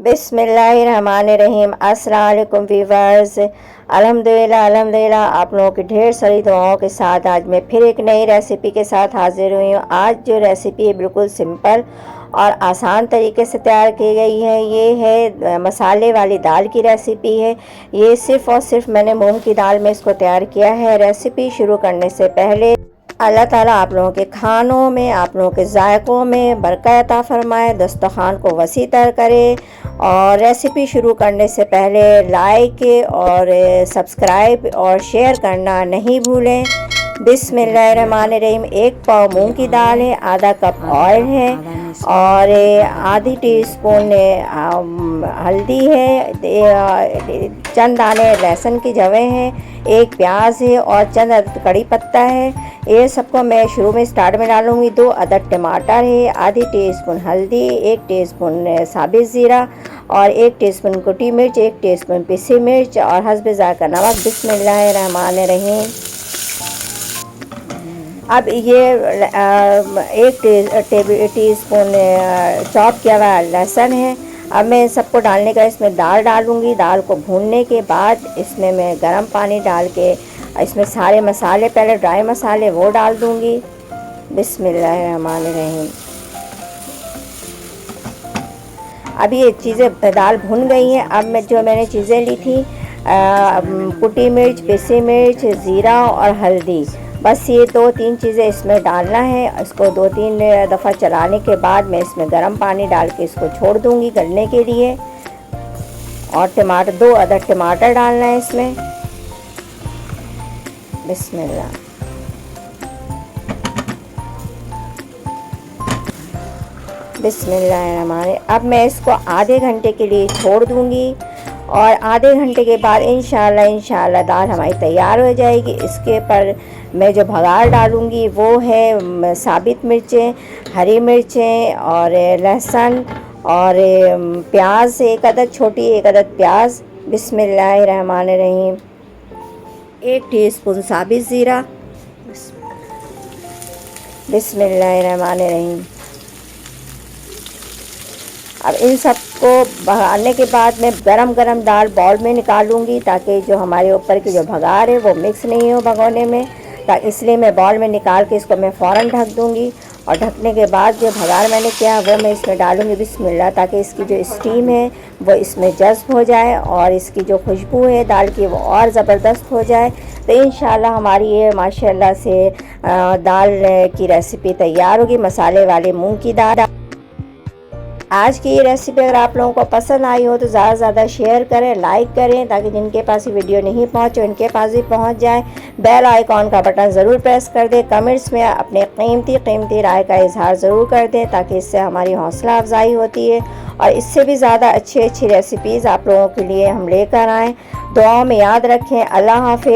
बिस्मिल्लाहिर्रहमानिर्रहीम। अस्सलाम वालेकुम व्यूअर्स। अल्हम्दुलिल्लाह आप लोगों की ढेर सारी दुआओं के साथ आज मैं फिर एक नई रेसिपी के साथ हाजिर हुई हूँ। आज जो रेसिपी है बिल्कुल सिंपल और आसान तरीके से तैयार की गई है। ये है मसाले वाली दाल की रेसिपी है। ये सिर्फ़ और सिर्फ मैंने मूंग की दाल में इसको तैयार किया है। रेसिपी शुरू करने से पहले अल्लाह ताला आप लोगों के खानों में, आप लोगों के जायकों में बरकत अता फरमाए, दस्तरखान को वसी तर करे। और रेसिपी शुरू करने से पहले लाइक और सब्सक्राइब और शेयर करना नहीं भूलें। बिस्मिल्लाहिर्रहमानिर्रहीम। 1 पाव मूंग की दाल है, आधा कप ऑयल है और आधी टीस्पून हल्दी है, चंद दाने लहसुन की जवे हैं, 1 प्याज है और चंद अदद कड़ी पत्ता है। ये सबको मैं शुरू में स्टार्ट में डालूंगी। 2 अदद टमाटर है, आधी टीस्पून हल्दी, 1 टीस्पून साबित ज़ीरा और 1 टीस्पून कुटी मिर्च, 1 टीस्पून पिसी मिर्च और हस्बे ज़ायक़ा नमक। बिस्मिल्लाहिर्रहमानिर्रहीम। अब ये 1 टीस्पून चॉप किया हुआ लहसुन है। अब मैं सबको डालने का इसमें दाल डालूंगी। दाल को भूनने के बाद इसमें मैं गर्म पानी डाल के इसमें सारे मसाले, पहले ड्राई मसाले वो डाल दूंगी। बिस्मिल्लाहिर्रहमानिर्रहीम। अभी ये चीज़ें दाल भुन गई हैं। अब मैंने चीज़ें ली थी, कुटी मिर्च, पिसी मिर्च, ज़ीरा और हल्दी, बस ये 2-3 चीज़ें इसमें डालना है। इसको 2-3 दफ़ा चलाने के बाद मैं इसमें गर्म पानी डाल के इसको छोड़ दूंगी गलने के लिए। और टमाटर, 2 अदद टमाटर डालना है इसमें। बिस्मिल्लाह। बिस्मिल्लाहिर्रहमानिर्रहीम। अब मैं इसको आधे घंटे के लिए छोड़ दूंगी और आधे घंटे के बाद इंशाल्लाह दाल हमारी तैयार हो जाएगी। इसके पर मैं जो भगार डालूंगी वो है साबित मिर्चें, हरी मिर्चें और लहसुन और प्याज, 1 अदद छोटी, 1 अदद प्याज। बिस्मिल्लाहिर्रहमानिर्रहीम। 1 टीस्पून साबित ज़ीरा। बिस्मिल्लाहिर्रहमानिर्रहीम। अब इन सबको भगाने के बाद मैं गरम दाल बाउल में निकालूंगी ताकि जो हमारे ऊपर की जो भगार है वो मिक्स नहीं हो भगोने में। इसलिए मैं बाउल में निकाल के इसको मैं फ़ौरन ढक दूंगी और ढकने के बाद जो भगार मैंने किया वो मैं इसमें डालूंगी। बिस्मिल्लाह। ताकि इसकी जो स्टीम है वो इसमें जज़्ब हो जाए और इसकी जो खुशबू है दाल की वो और ज़बरदस्त हो जाए। तो इंशाल्लाह हमारी ये माशाल्लाह से दाल की रेसिपी तैयार होगी, मसाले वाले मूंग की दाल। आज की ये रेसिपी अगर आप लोगों को पसंद आई हो तो ज़्यादा से ज़्यादा शेयर करें, लाइक करें, ताकि जिनके पास ये वीडियो नहीं पहुंचे उनके पास भी पहुंच जाए। बेल आइकॉन का बटन ज़रूर प्रेस कर दें। कमेंट्स में अपने कीमती राय का इजहार ज़रूर कर दें ताकि इससे हमारी हौसला अफजाई होती है और इससे भी ज़्यादा अच्छी रेसिपीज़ आप लोगों के लिए हम लेकर आएँ। दुआओं में याद रखें। अल्लाह हाफिज़।